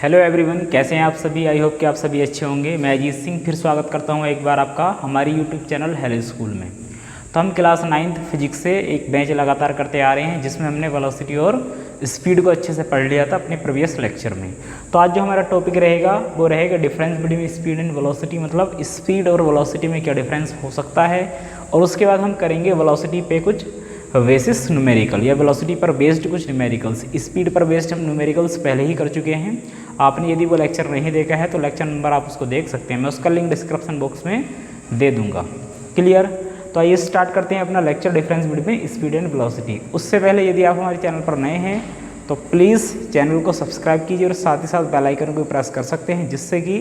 Hello everyone, कैसे हैं आप सभी। आई होप कि आप सभी अच्छे होंगे। मैं अजीत सिंह फिर स्वागत करता हूं एक बार आपका हमारी यूट्यूब चैनल हेलो स्कूल में। तो हम क्लास 9th फिजिक्स से एक बैच लगातार करते आ रहे हैं जिसमें हमने वेलोसिटी और स्पीड को अच्छे से पढ़ लिया था अपने प्रीवियस लेक्चर में। तो आज जो हमारा टॉपिक रहेगा वो रहेगा difference between speed and velocity, मतलब स्पीड और वेलोसिटी में क्या डिफरेंस हो सकता है। और उसके बाद हम करेंगे वेलोसिटी पे कुछ बेसिस न्यूमेरिकल या वेलोसिटी पर बेस्ड कुछ न्यूमेरिकल्स। स्पीड पर बेस्ड हम न्यूमेरिकल्स पहले ही कर चुके हैं। आपने यदि वो लेक्चर नहीं देखा है तो लेक्चर नंबर आप उसको देख सकते हैं, मैं उसका लिंक डिस्क्रिप्शन बॉक्स में दे दूंगा। क्लियर। तो आइए स्टार्ट करते हैं अपना lecture difference between speed and velocity. उससे पहले यदि आप हमारे चैनल पर नए हैं तो प्लीज़ चैनल को सब्सक्राइब कीजिए और साथ ही साथ बेल आइकन को प्रेस कर सकते हैं जिससे कि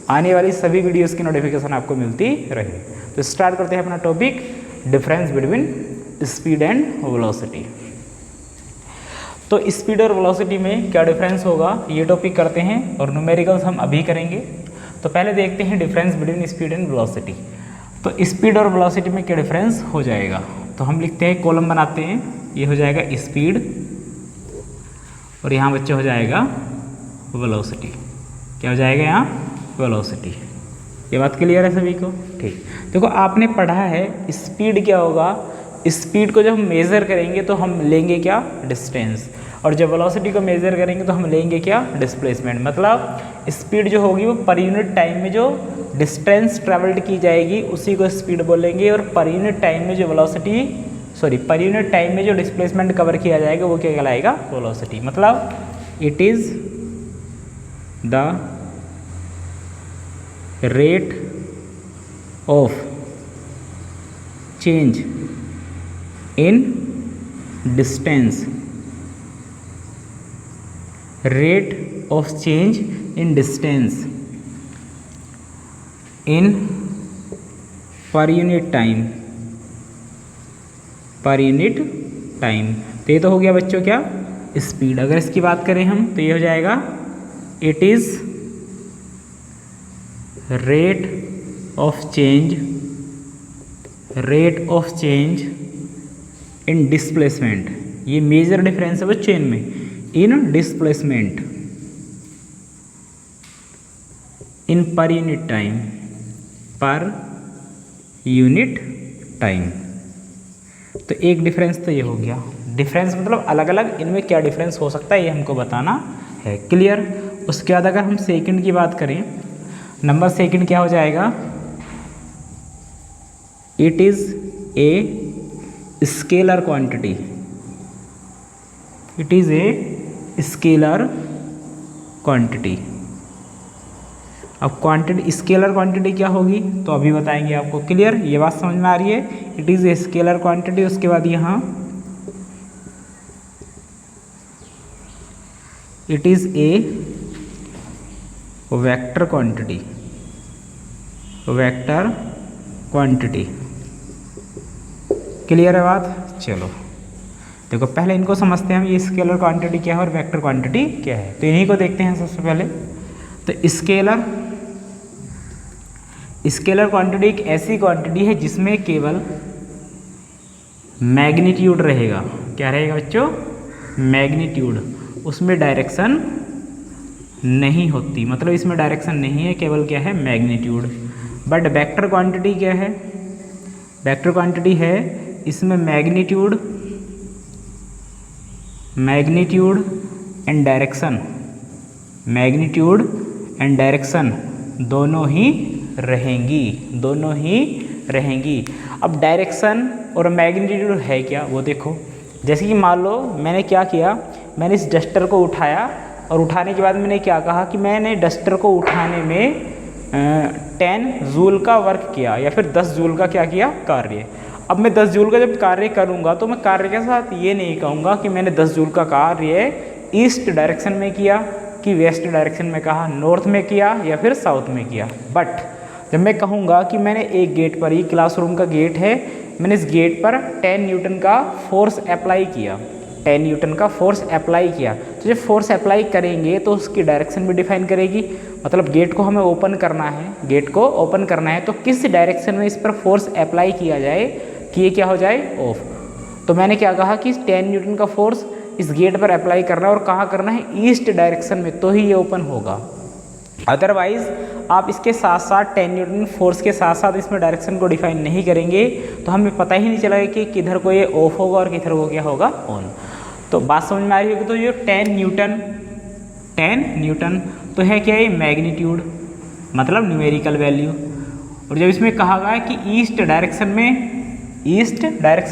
आने वाली सभी वीडियोज़ की नोटिफिकेशन आपको मिलती रहे। तो स्टार्ट करते हैं अपना topic difference between speed and velocity. तो स्पीड और वेलोसिटी में क्या डिफरेंस होगा ये टॉपिक करते हैं और न्यूमेरिकल्स हम अभी करेंगे। तो पहले देखते हैं difference between speed and velocity. तो स्पीड और वेलोसिटी में क्या डिफरेंस हो जाएगा, तो हम लिखते हैं, कॉलम बनाते हैं। ये हो जाएगा स्पीड और यहाँ बच्चे हो जाएगा वेलोसिटी। क्या हो जाएगा यहाँ वेलोसिटी। ये बात क्लियर है सभी को। ठीक, देखो आपने पढ़ा है स्पीड क्या होगा। स्पीड को जब हम मेज़र करेंगे तो हम लेंगे क्या, डिस्टेंस। और जब वेलोसिटी को मेज़र करेंगे तो हम लेंगे क्या, डिस्प्लेसमेंट। मतलब स्पीड जो होगी वो पर यूनिट टाइम में जो डिस्टेंस ट्रेवल्ड की जाएगी उसी को स्पीड बोलेंगे। और पर यूनिट टाइम में जो पर यूनिट टाइम में जो डिस्प्लेसमेंट कवर किया जाएगा वो क्या कहलाएगा, वेलोसिटी। मतलब it is the rate of change in distance, rate of change in distance in per unit time, तो ये तो हो गया बच्चों क्या, स्पीड। अगर इसकी बात करें हम तो ये हो जाएगा it is rate of change in displacement. ये मेजर डिफरेंस है वो चेन में। इन displacement in per unit time. तो एक डिफरेंस तो ये हो गया। डिफरेंस मतलब अलग अलग इनमें क्या डिफरेंस हो सकता है ये हमको बताना है। क्लियर। उसके बाद अगर हम सेकंड की बात करें, नंबर सेकंड क्या हो जाएगा, it is a scalar quantity. It is a scalar quantity. अब क्वांटिटी, स्केलर क्वांटिटी क्या होगी तो अभी बताएंगे आपको। क्लियर, ये बात समझ में आ रही है। It is a scalar quantity. उसके बाद यहाँ it is a vector quantity. Clear है बात। चलो देखो पहले इनको समझते हैं हम, ये स्केलर क्वांटिटी क्या है और वेक्टर क्वांटिटी क्या है। तो इन्हीं को देखते हैं सबसे पहले। तो स्केलर क्वांटिटी एक ऐसी क्वांटिटी है जिसमें केवल मैग्नीट्यूड रहेगा। क्या रहेगा बच्चों, मैग्नीट्यूड। उसमें डायरेक्शन नहीं होती, मतलब इसमें डायरेक्शन नहीं है, केवल क्या है, मैग्नीट्यूड। बट वेक्टर क्वांटिटी क्या है, वेक्टर क्वांटिटी है इसमें मैग्नीट्यूड एंड डायरेक्शन दोनों ही रहेंगी। अब डायरेक्शन और मैग्नीट्यूड है क्या वो देखो। जैसे कि मान लो मैंने क्या किया, मैंने इस डस्टर को उठाया और उठाने के बाद मैंने क्या कहा कि मैंने डस्टर को उठाने में 10 जूल का वर्क किया या फिर 10 जूल का क्या किया, कार्य। अब मैं 10 जूल का जब कार्य करूँगा तो मैं कार्य के साथ ये नहीं कहूँगा कि मैंने 10 जूल का कार्य ईस्ट डायरेक्शन में किया कि वेस्ट डायरेक्शन में, कहा नॉर्थ में किया या फिर साउथ में किया। बट जब मैं कहूँगा कि मैंने एक गेट पर, ही क्लासरूम का गेट है, मैंने इस गेट पर 10 न्यूटन का फोर्स अप्लाई किया, 10 न्यूटन का फोर्स अप्लाई किया। तो जब फोर्स अप्लाई करेंगे तो उसकी डायरेक्शन भी डिफाइन करेगी। मतलब गेट को हमें ओपन करना है, तो किस डायरेक्शन में इस पर फोर्स अप्लाई किया जाए कि ये क्या हो जाए, ऑफ। तो मैंने क्या कहा कि 10 न्यूटन का फोर्स इस गेट पर अप्लाई करना है और कहाँ करना है, ईस्ट डायरेक्शन में, तो ही ये ओपन होगा। अदरवाइज आप इसके साथ साथ 10 न्यूटन फोर्स के साथ साथ इसमें डायरेक्शन को डिफाइन नहीं करेंगे तो हमें पता ही नहीं चलेगा कि किधर को ये ऑफ होगा और किधर को क्या होगा, ऑन। तो बात समझ में आ रही होगी। तो ये 10 न्यूटन तो है क्या, ये मैग्नीट्यूड मतलब न्यूमेरिकल वैल्यू। और जब इसमें कहा गया कि ईस्ट डायरेक्शन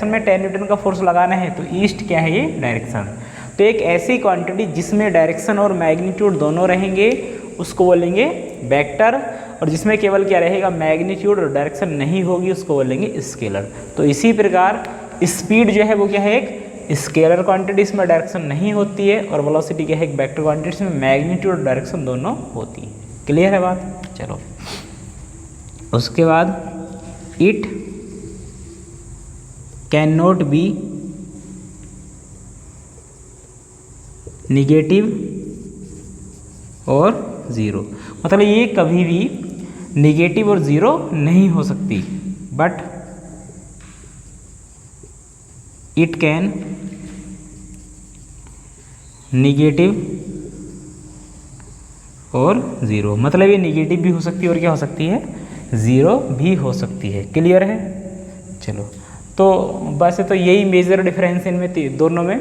में 10 न्यूटन का फोर्स लगाना है, तो ईस्ट क्या है, ये डायरेक्शन। तो एक ऐसी क्वांटिटी जिसमें डायरेक्शन और मैग्नीट्यूड दोनों रहेंगे उसको बोलेंगे वेक्टर, और जिसमें केवल क्या रहेगा, मैग्नीट्यूड और डायरेक्शन नहीं होगी उसको बोलेंगे स्केलर। तो इसी प्रकार स्पीड जो है वो क्या है, एक स्केलर क्वांटिटी, इसमें डायरेक्शन नहीं होती है, और वेलोसिटी क्या है, एक वेक्टर क्वांटिटी, इसमें मैग्नीट्यूड और डायरेक्शन दोनों होती है। क्लियर है बात। चलो उसके बाद it can not be negative और ज़ीरो, मतलब ये कभी भी निगेटिव और ज़ीरो नहीं हो सकती, बट इट कैन निगेटिव और ज़ीरो, मतलब ये निगेटिव भी हो सकती है और क्या हो सकती है, ज़ीरो भी हो सकती है। क्लियर है। चलो तो वैसे तो यही मेजर डिफरेंस इनमें दोनों में,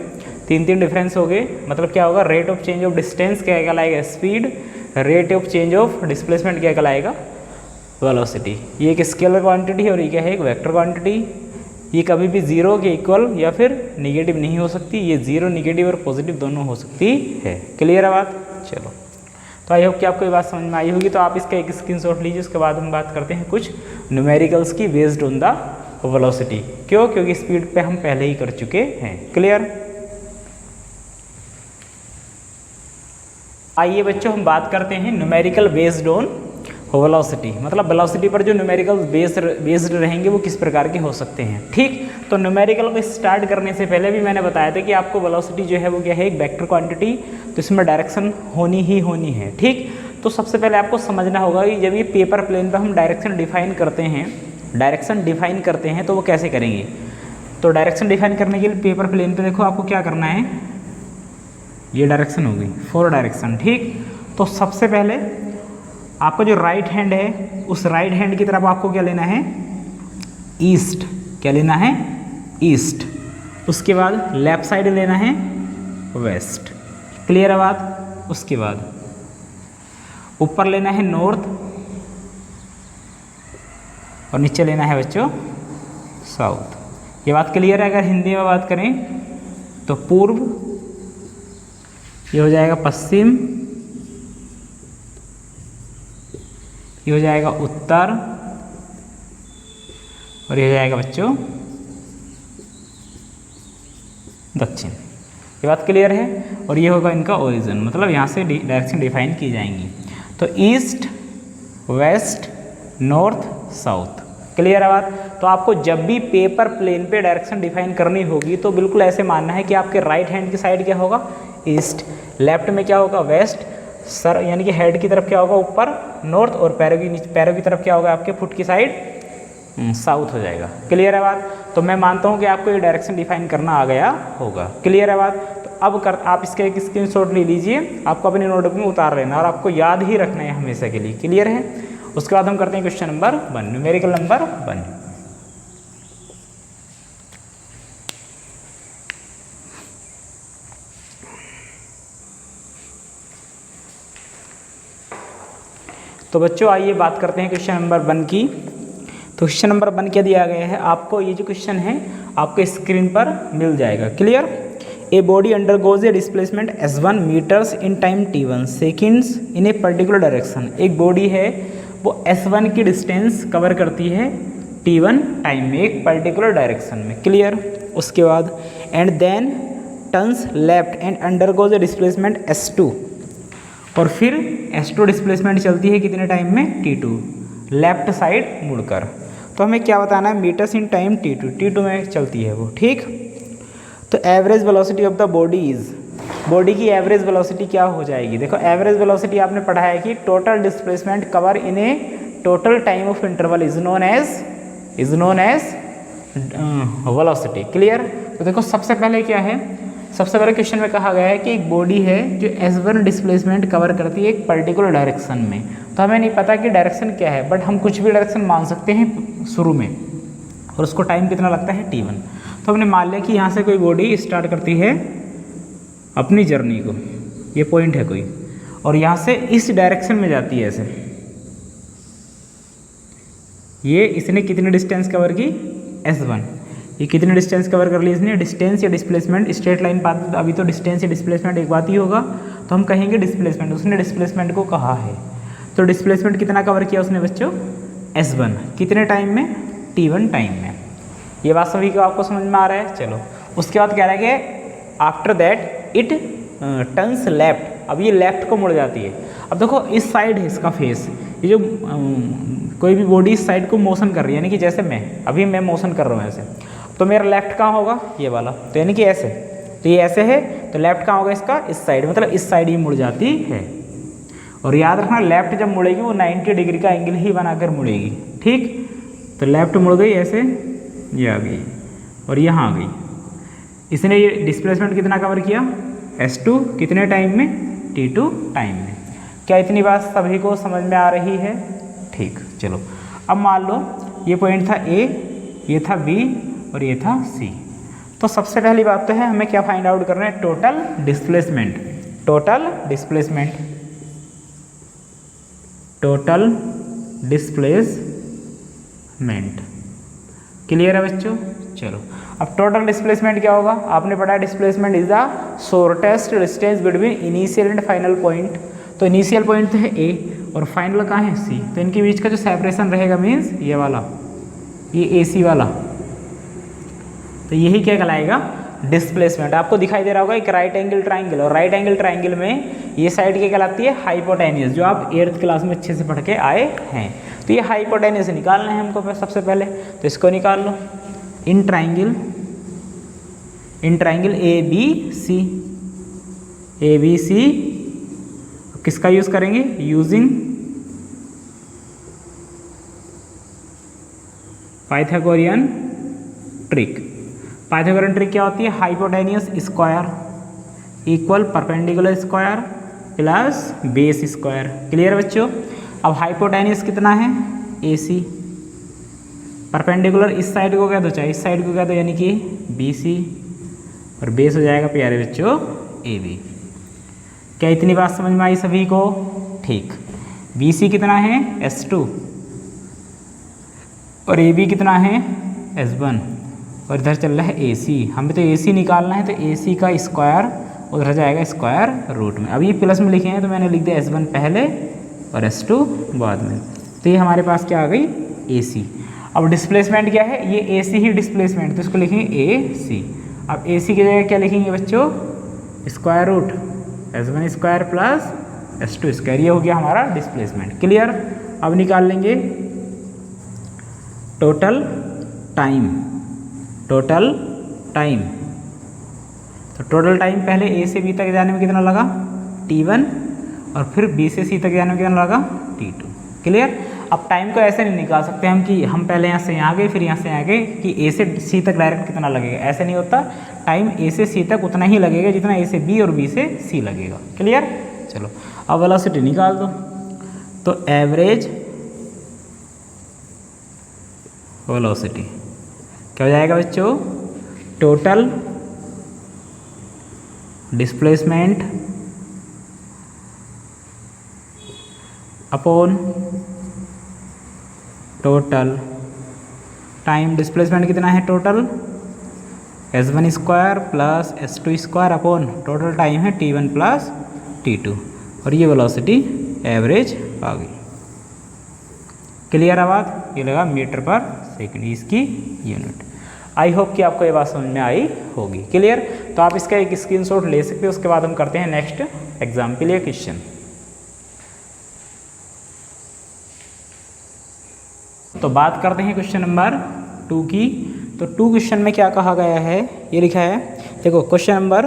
तीन डिफरेंस हो गए। मतलब क्या होगा, rate of change of distance क्या कहलाएगा, speed, rate of change of displacement क्या कहलाएगा, वेलोसिटी। ये एक स्केलर क्वांटिटी है और ये क्या है, एक वेक्टर क्वांटिटी। ये कभी भी ज़ीरो के इक्वल या फिर निगेटिव नहीं हो सकती, ये ज़ीरो, निगेटिव और पॉजिटिव दोनों हो सकती है। क्लियर है बात। चलो तो आई होप कि आपको ये बात समझ में आई होगी। तो आप इसका एक स्क्रीनशॉट लीजिए, उसके बाद हम बात करते हैं कुछ न्यूमेरिकल्स की बेस्ड ऑन द वेलोसिटी। क्यों, क्योंकि स्पीड पे हम पहले ही कर चुके हैं। क्लियर। आइए बच्चों हम बात करते हैं न्यूमेरिकल बेस्ड ऑन वेलोसिटी, मतलब वेलोसिटी पर जो न्यूमेरिकल बेस्ड रहेंगे वो किस प्रकार के हो सकते हैं। ठीक, तो न्यूमेरिकल को स्टार्ट करने से पहले भी मैंने बताया था कि आपको वेलोसिटी जो है वो क्या है, एक वेक्टर क्वांटिटी, तो इसमें डायरेक्शन होनी ही होनी है। ठीक, तो सबसे पहले आपको समझना होगा कि जब ये पेपर प्लेन पर हम डायरेक्शन डिफाइन करते हैं तो वो कैसे करेंगे। तो डायरेक्शन डिफाइन करने के लिए पेपर प्लेन पे देखो आपको क्या करना है, ये डायरेक्शन होगी 4 डायरेक्शन। ठीक, तो सबसे पहले आपका जो राइट हैंड है उस राइट हैंड की तरफ आपको क्या लेना है, ईस्ट। क्या लेना है, ईस्ट। उसके बाद लेफ्ट साइड लेना है वेस्ट। क्लियर है बात। उसके बाद ऊपर लेना है नॉर्थ और नीचे लेना है बच्चों साउथ। ये बात क्लियर है। अगर हिंदी में बात करें तो पूर्व, ये हो जाएगा पश्चिम, ये हो जाएगा उत्तर, और ये हो जाएगा बच्चों दक्षिण। ये बात क्लियर है। और ये होगा इनका ओरिजिन, मतलब यहाँ से डायरेक्शन डिफाइन की जाएंगी। तो east, west, north, south. Clear है बात। तो आपको जब भी पेपर प्लेन पे डायरेक्शन डिफाइन करनी होगी तो बिल्कुल ऐसे मानना है कि आपके राइट हैंड की साइड क्या होगा, ईस्ट, लेफ्ट में क्या होगा, वेस्ट, सर यानी कि हेड की तरफ क्या होगा ऊपर, नॉर्थ, और पैरों की तरफ क्या होगा, आपके फुट की साइड साउथ हो जाएगा। क्लियर है बात। तो मैं मानता हूँ कि आपको ये डायरेक्शन डिफाइन करना आ गया होगा। क्लियर है बात। तो अब आप इसके एक स्क्रीनशॉट ले लीजिए, आपको अपने नोटबुक में उतार लेना और आपको याद ही रखना है हमेशा के लिए। क्लियर है। उसके बाद हम करते हैं क्वेश्चन नंबर 1, न्यूमेरिकल नंबर 1। तो बच्चों आइए बात करते हैं क्वेश्चन नंबर 1 की। तो क्वेश्चन नंबर 1 क्या दिया गया है आपको, ये जो क्वेश्चन है आपको स्क्रीन पर मिल जाएगा। Clear. A body undergoes a displacement s1 metres in time t1 seconds in a particular direction. एक बॉडी है वो s1 की डिस्टेंस कवर करती है t1 टाइम में एक पर्टिकुलर डायरेक्शन में। क्लियर। उसके बाद and then turns left and undergoes a displacement s2, और फिर s2 डिस्प्लेसमेंट चलती है कितने टाइम में, t2, लेफ्ट साइड मुड़कर। तो हमें क्या बताना है, मीटर्स इन टाइम t2 में चलती है वो। ठीक। तो average velocity of the body is, body की एवरेज वेलोसिटी क्या हो जाएगी। देखो एवरेज वेलोसिटी आपने पढ़ा है कि total displacement cover in a total time of interval is known as velocity. Clear. तो देखो सबसे पहले क्या है सबसे पहले क्वेश्चन में कहा गया है कि एक बॉडी है जो S1 डिस्प्लेसमेंट कवर करती है एक पर्टिकुलर डायरेक्शन में। तो हमें नहीं पता कि डायरेक्शन क्या है, बट हम कुछ भी डायरेक्शन मान सकते हैं शुरू में, और उसको टाइम कितना लगता है T1। तो हमने मान लिया कि यहाँ से कोई बॉडी स्टार्ट करती है अपनी जर्नी को, ये पॉइंट है कोई, और यहाँ से इस डायरेक्शन में जाती है ऐसे। ये इसने कितनी डिस्टेंस कवर की? S1। ये कितनी डिस्टेंस कवर कर ली इसने? डिस्टेंस या डिस्प्लेसमेंट, स्ट्रेट लाइन पाथ, अभी तो डिस्टेंस या डिस्प्लेसमेंट एक बात ही होगा, तो हम कहेंगे डिस्प्लेसमेंट। उसने डिस्प्लेसमेंट को कहा है, तो डिस्प्लेसमेंट कितना कवर किया उसने बच्चों? S1। कितने टाइम में? T1 टाइम में। ये बात सभी को आपको समझ में आ रहा है? चलो, उसके बाद कह रहा है कि after that it turns left. अब ये लेफ्ट को मुड़ जाती है। अब देखो इस साइड है इसका फेस, ये जो कोई भी बॉडी इस साइड को मोशन कर रही है, यानी कि जैसे मैं अभी मोशन कर रहा हूँ ऐसे, तो मेरा लेफ्ट कहाँ होगा? ये वाला, तो यानी कि ऐसे, तो ये ऐसे है, तो लेफ्ट कहाँ होगा इसका? इस साइड, मतलब इस साइड ही मुड़ जाती है। और याद रखना लेफ्ट जब मुड़ेगी वो 90 डिग्री का एंगल ही बनाकर मुड़ेगी, ठीक? तो लेफ्ट मुड़ गई ऐसे, ये आ गई और यहाँ आ गई। इसने ये डिस्प्लेसमेंट कितना कवर किया? S2। कितने टाइम में? T2 टाइम में। क्या इतनी बात सभी को समझ में आ रही है? ठीक, चलो अब मान लो ये पॉइंट था A, ये था B और ये था C। तो सबसे पहली बात तो है हमें क्या फाइंड आउट करना है? Total displacement. Total displacement, total displacement. Clear है बच्चों? चलो, अब टोटल डिस्प्लेसमेंट क्या होगा? आपने पढ़ा displacement is the shortest distance between initial and final point. तो इनिशियल पॉइंट तो है A और फाइनल कहाँ है C, तो इनके बीच का जो सेपरेशन रहेगा मीन्स ये वाला, ये AC वाला, तो यही क्या कहलाएगा? डिस्प्लेसमेंट। आपको दिखाई दे रहा होगा एक राइट एंगल ट्राइंगल, और राइट एंगल ट्राइंगल में ये साइड क्या कहलाती है? हाइपोटेनियस, जो आप 8th क्लास में अच्छे से पढ़ के आए हैं। तो ये हाइपोटेनियस निकालना है हमको सबसे पहले, तो इसको निकाल लो। इन ट्राइंगल ABC, ABC किसका यूज़ करेंगे? Using Pythagorean trick. Pythagorean trick क्या होती है? Hypotenuse square equal perpendicular square plus base square. Clear बच्चों? अब हाइपोटेनियस कितना है? AC। परपेंडिकुलर इस साइड को कह दो चाहे इस साइड को कह दो, यानी कि BC, और बेस हो जाएगा प्यारे बच्चों AB। क्या इतनी बात समझ में आई सभी को? ठीक। BC कितना है? S2 और AB कितना है? S1, और इधर चल रहा है AC। हमें तो AC निकालना है, तो AC का स्क्वायर उधर जाएगा स्क्वायर रूट में। अब ये प्लस में लिखे हैं तो मैंने लिख दिया S1 पहले और S2 बाद में, तो ये हमारे पास क्या आ गई? AC। अब डिस्प्लेसमेंट क्या है? ये AC ही डिस्प्लेसमेंट, तो इसको लिखेंगे AC। अब AC की जगह क्या लिखेंगे बच्चों? Square root S1 square plus S2 square, ये हो गया हमारा डिस्प्लेसमेंट। क्लियर? अब निकाल लेंगे टोटल टाइम। टोटल टाइम, तो टोटल टाइम पहले A से B तक जाने में कितना लगा? T1, और फिर B से C तक जाने में कितना लगा? T2। क्लियर? अब टाइम को ऐसे नहीं निकाल सकते हम कि हम पहले यहाँ से यहाँ गए फिर यहाँ से यहाँ गए कि A से C तक डायरेक्ट कितना लगेगा, ऐसे नहीं होता। टाइम A से C तक उतना ही लगेगा जितना A से B और B से C लगेगा। क्लियर? चलो अब वेलोसिटी निकाल दो। तो एवरेज वेलोसिटी क्या हो जाएगा बच्चों? Total displacement upon total time. Displacement कितना है total? S1 square plus S2 square upon total time है T1 प्लस T2, और ये वेलोसिटी एवरेज आ गई। क्लियर है बात? ये लगा मीटर पर सेकंड, इसकी यूनिट। आई होप कि आपको ये बात समझ में आई होगी। क्लियर? तो आप इसका एक स्क्रीनशॉट ले सकते हो। उसके बाद हम करते हैं नेक्स्ट एग्जाम्पल या क्वेश्चन। तो बात करते हैं क्वेश्चन नंबर 2 की। तो 2 क्वेश्चन में क्या कहा गया है, ये लिखा है, देखो क्वेश्चन नंबर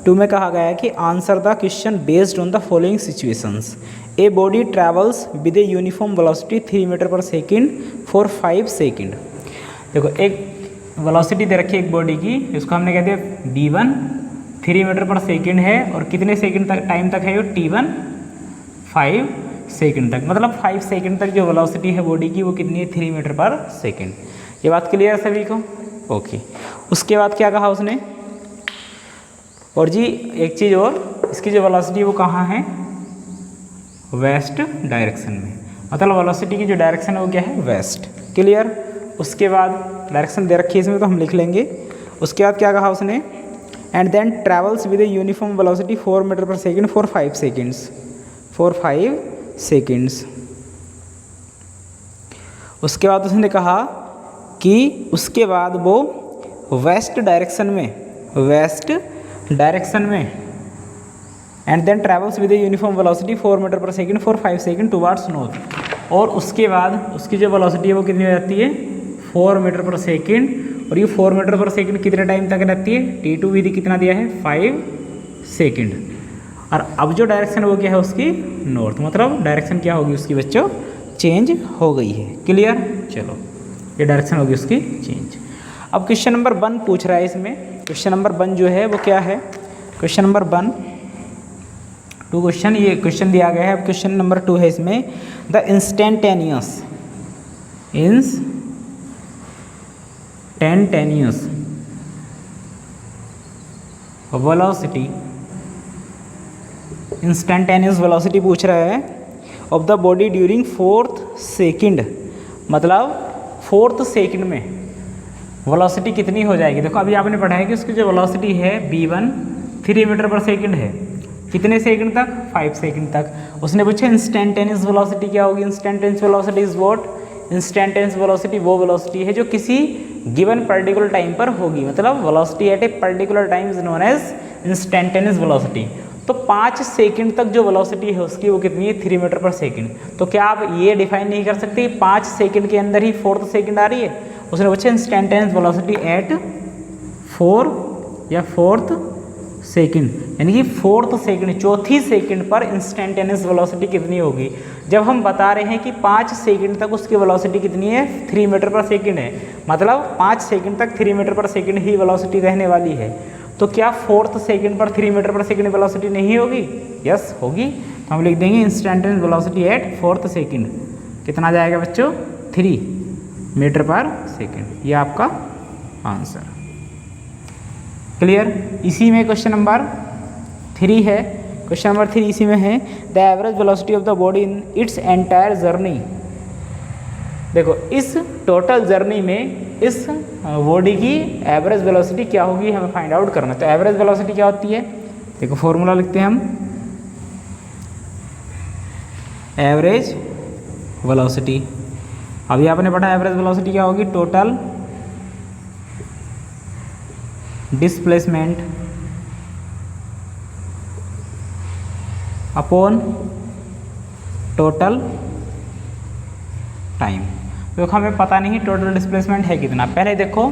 2 में कहा गया है कि answer the question based on the following situations. A body travels with a uniform velocity 3 metre per second for 5 second. देखो एक वेलोसिटी दे रखी है एक बॉडी की, इसको हमने कह दिया V1, 3 मीटर पर सेकंड है और कितने सेकंड तक टाइम तक है ये t1 5 सेकंड तक, मतलब 5 सेकंड तक जो वेलोसिटी है बॉडी की वो कितनी है 3 मीटर पर सेकंड। ये बात क्लियर है सभी को? ओके। उसके बाद क्या कहा उसने, और जी एक चीज़ और, इसकी जो वेलोसिटी है वो कहाँ है, वेस्ट डायरेक्शन में, मतलब वेलोसिटी की जो डायरेक्शन है वो क्या है, वेस्ट। क्लियर? उसके बाद डायरेक्शन दे रखी है इसमें तो हम लिख लेंगे। उसके बाद क्या कहा उसने, and then travels with a uniform velocity 4 metre per second for 5 seconds, for 5 seconds. उसके बाद उसने कहा कि उसके बाद वो वेस्ट डायरेक्शन में and then travels with a uniform velocity 4 metre per second for 5 second towards north. और उसके बाद उसकी जो वेलोसिटी है वो कितनी हो जाती है 4 मीटर पर सेकेंड, और ये 4 मीटर पर सेकेंड कितने टाइम तक रहती है, t2 विधि कितना दिया है 5 सेकेंड। और अब जो डायरेक्शन वो क्या है उसकी नॉर्थ, मतलब डायरेक्शन क्या होगी उसकी बच्चों, चेंज हो गई है। क्लियर? चलो ये डायरेक्शन होगी उसकी चेंज। अब क्वेश्चन नंबर 1 पूछ रहा है इसमें, क्वेश्चन नंबर 1 जो है वो क्या है, क्वेश्चन नंबर 1 2 क्वेश्चन, ये क्वेश्चन दिया गया है। अब क्वेश्चन नंबर 2 है इसमें, the instantaneous velocity, instantaneous velocity पूछ रहा है of the body during 4th second, मतलब 4th सेकेंड में वेलोसिटी कितनी हो जाएगी। देखो अभी आपने पढ़ा है कि उसकी जो वेलोसिटी है v1 3 मीटर पर सेकेंड है, कितने सेकंड तक, 5 सेकंड तक। उसने पूछा इंस्टेंटेनियस वेलोसिटी क्या होगी। Instantaneous velocity is what, instantaneous velocity वो वेलोसिटी है जो किसी गिवन पर्टिकुलर टाइम पर होगी, मतलब velocity at a particular time is known as instantaneous velocity. तो 5 सेकंड तक जो वेलोसिटी है उसकी वो कितनी है 3 मीटर पर सेकंड। तो क्या आप ये डिफाइन नहीं कर सकते 5 सेकंड के अंदर ही 4th सेकंड आ रही है। उसने पूछा इंस्टेंटेनियस वेलोसिटी एट 4 या 4th सेकंड, यानी कि 4th सेकंड, चौथी सेकंड पर इंस्टेंटेनियस वेलोसिटी कितनी होगी। जब हम बता रहे हैं कि 5 सेकंड तक उसकी वेलोसिटी कितनी है 3 मीटर पर सेकंड है, मतलब 5 सेकंड तक 3 मीटर पर सेकंड ही वेलोसिटी रहने वाली है। तो क्या 4th सेकंड पर 3 मीटर पर सेकंड वेलोसिटी नहीं होगी? यस होगी। तो हम लिख देंगे instantaneous velocity at 4th second, कितना जाएगा बच्चों 3 मीटर पर सेकंड। ये आपका आंसर। क्लियर? इसी में क्वेश्चन नंबर 3 है, क्वेश्चन नंबर 3 इसी में है, the average velocity of the body in its entire journey. देखो इस टोटल जर्नी में इस बॉडी की एवरेज वेलोसिटी क्या होगी हमें फाइंड आउट करना है। तो एवरेज वेलोसिटी क्या होती है, देखो फॉर्मूला लिखते हैं हम, एवरेज वेलोसिटी। अभी आपने पढ़ा एवरेज वेलोसिटी क्या होगी, total displacement upon total time. देखो हमें पता नहीं टोटल डिस्प्लेसमेंट है कितना। पहले देखो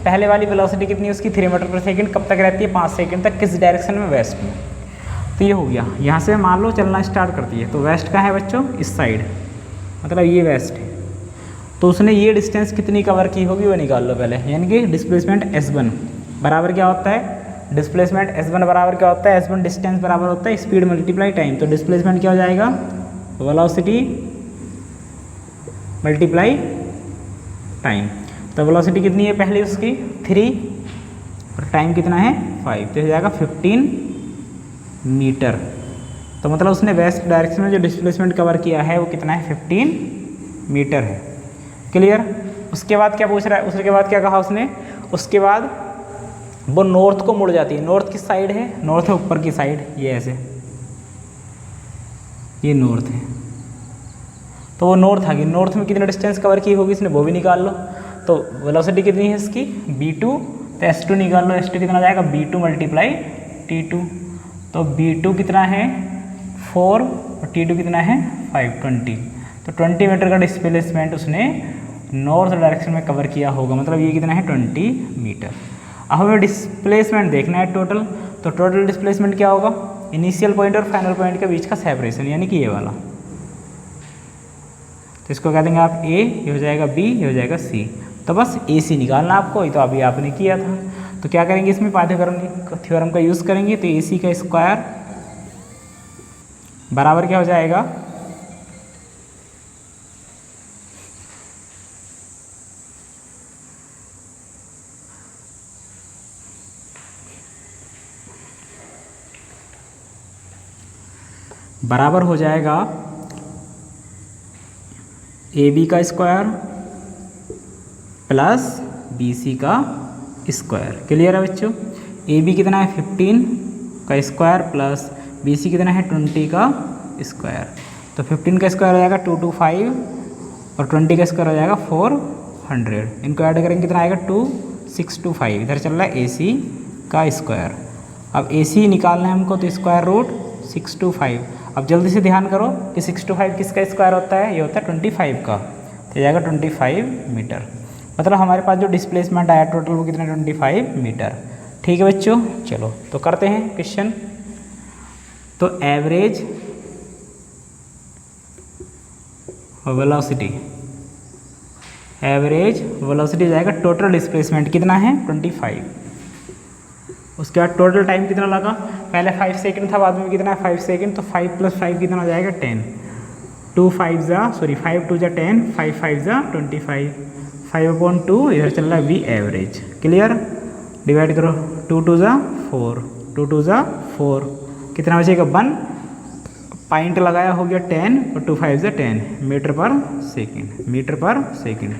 पहले वाली वेलोसिटी कितनी है उसकी 3 मीटर पर सेकंड, कब तक रहती है 5 सेकंड तक, किस डायरेक्शन में, वेस्ट में। तो ये हो गया, यहाँ से मान लो चलना स्टार्ट करती है, तो वेस्ट का है बच्चों इस साइड, मतलब ये वेस्ट है। तो उसने ये डिस्टेंस कितनी कवर की होगी वो निकाल लो पहले, यानी कि डिस्प्लेसमेंट S1 बराबर क्या होता है, डिस्प्लेसमेंट S1 बराबर क्या होता है, S1 डिस्टेंस बराबर होता है स्पीड मल्टीप्लाई टाइम। तो डिस्प्लेसमेंट क्या हो जाएगा, वेलोसिटी मल्टीप्लाई टाइम। तो वेलोसिटी कितनी है पहले उसकी 3 और टाइम कितना है 5, तो हो जाएगा 15 मीटर। तो मतलब उसने वेस्ट डायरेक्शन में जो डिस्प्लेसमेंट कवर किया है वो कितना है 15 मीटर है। क्लियर? उसके बाद क्या पूछ रहा है, उसके बाद क्या कहा उसने, उसके बाद वो नॉर्थ को मुड़ जाती है। नॉर्थ किस साइड है, नॉर्थ है ऊपर की साइड, ये ऐसे, ये नॉर्थ है। तो वो नॉर्थ आ गई, नॉर्थ में कितना डिस्टेंस कवर की होगी इसने वो भी निकाल लो। तो वेलोसिटी कितनी है इसकी v2, तो S2 निकाल लो, S2 कितना जाएगा v2 मल्टीप्लाई T2। तो v2 कितना है 4 और T2 कितना है 5, 20। तो 20 मीटर का डिस्प्लेसमेंट उसने नॉर्थ डायरेक्शन में कवर किया होगा, मतलब ये कितना है 20 मीटर। अब हमें डिस्प्लेसमेंट देखना है टोटल। तो टोटल डिस्प्लेसमेंट क्या होगा, इनिशियल पॉइंट और फाइनल पॉइंट के बीच का सेपरेशन, यानी कि ये वाला। तो इसको कह देंगे आप A, ये हो जाएगा B, ये हो जाएगा C। तो बस AC निकालना आपको, ये तो अभी आपने किया था। तो क्या करेंगे, इसमें पाइथागोरस थ्योरम का यूज़ करेंगे। तो AC का स्क्वायर बराबर क्या हो जाएगा, बराबर हो जाएगा AB का स्क्वायर प्लस BC का स्क्वायर। क्लियर है बच्चों। AB कितना है 15 का स्क्वायर प्लस BC कितना है 20 का स्क्वायर। तो 15 का स्क्वायर हो जाएगा 225 और 20 का स्क्वायर हो जाएगा 400। इनको ऐड करेंगे कितना आएगा 2625। इधर चल रहा है AC का स्क्वायर। अब AC निकालना है हमको, तो स्क्वायर रूट 625। अब जल्दी से ध्यान करो कि 625 किसका स्क्वायर होता है, ये होता है 25 का। तो जाएगा 25 मीटर। मतलब हमारे पास जो डिस्प्लेसमेंट आया टोटल वो कितना 25 मीटर। ठीक है बच्चों, चलो तो करते हैं क्वेश्चन। तो एवरेज वेलोसिटी, एवरेज वेलोसिटी जाएगा टोटल डिस्प्लेसमेंट कितना है 25। उसके बाद टोटल टाइम कितना लगा, पहले 5 सेकंड था, बाद में कितना है 5 सेकंड। तो 5 + 5 कितना हो जाएगा 10। 5 × 2 = 10, 5 × 5 = 25, 5/2 इधर चल रहा है V एवरेज। क्लियर, डिवाइड करो 2 × 2 = 4, 2 × 2 = 4, कितना बचेगा 1। पॉइंट लगाया हो गया 10 और 2 × 5 = 10 metre per second, metre per second.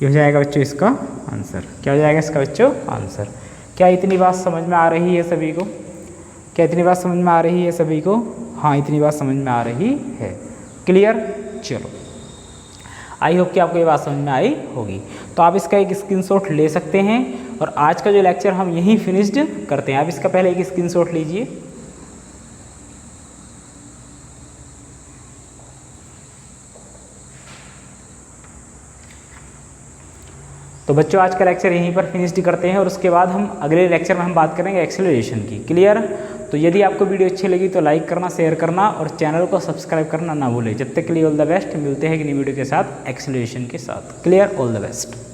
ये हो जाएगा बच्चों इसका आंसर। क्या हो जाएगा इसका बच्चों आंसर। क्या इतनी बात समझ में आ रही है सभी को, क्या इतनी बात समझ में आ रही है सभी को। हाँ, इतनी बात समझ में आ रही है। क्लियर, चलो आई होप कि आपको ये बात समझ में आई होगी। तो आप इसका एक स्क्रीनशॉट ले सकते हैं और आज का जो लेक्चर हम यहीं फिनिश्ड करते हैं। आप इसका पहले एक स्क्रीनशॉट लीजिए। तो बच्चों आज का लेक्चर यहीं पर फिनिश्ड करते हैं और उसके बाद हम अगले लेक्चर में हम बात करेंगे एक्सेलरेशन की। क्लियर। तो यदि आपको वीडियो अच्छी लगी तो लाइक करना, शेयर करना और चैनल को सब्सक्राइब करना ना भूलें। जब तक के लिए ऑल द बेस्ट। मिलते हैं कि नई वीडियो के साथ एक्सेलरेशन के साथ। Clear, all the best.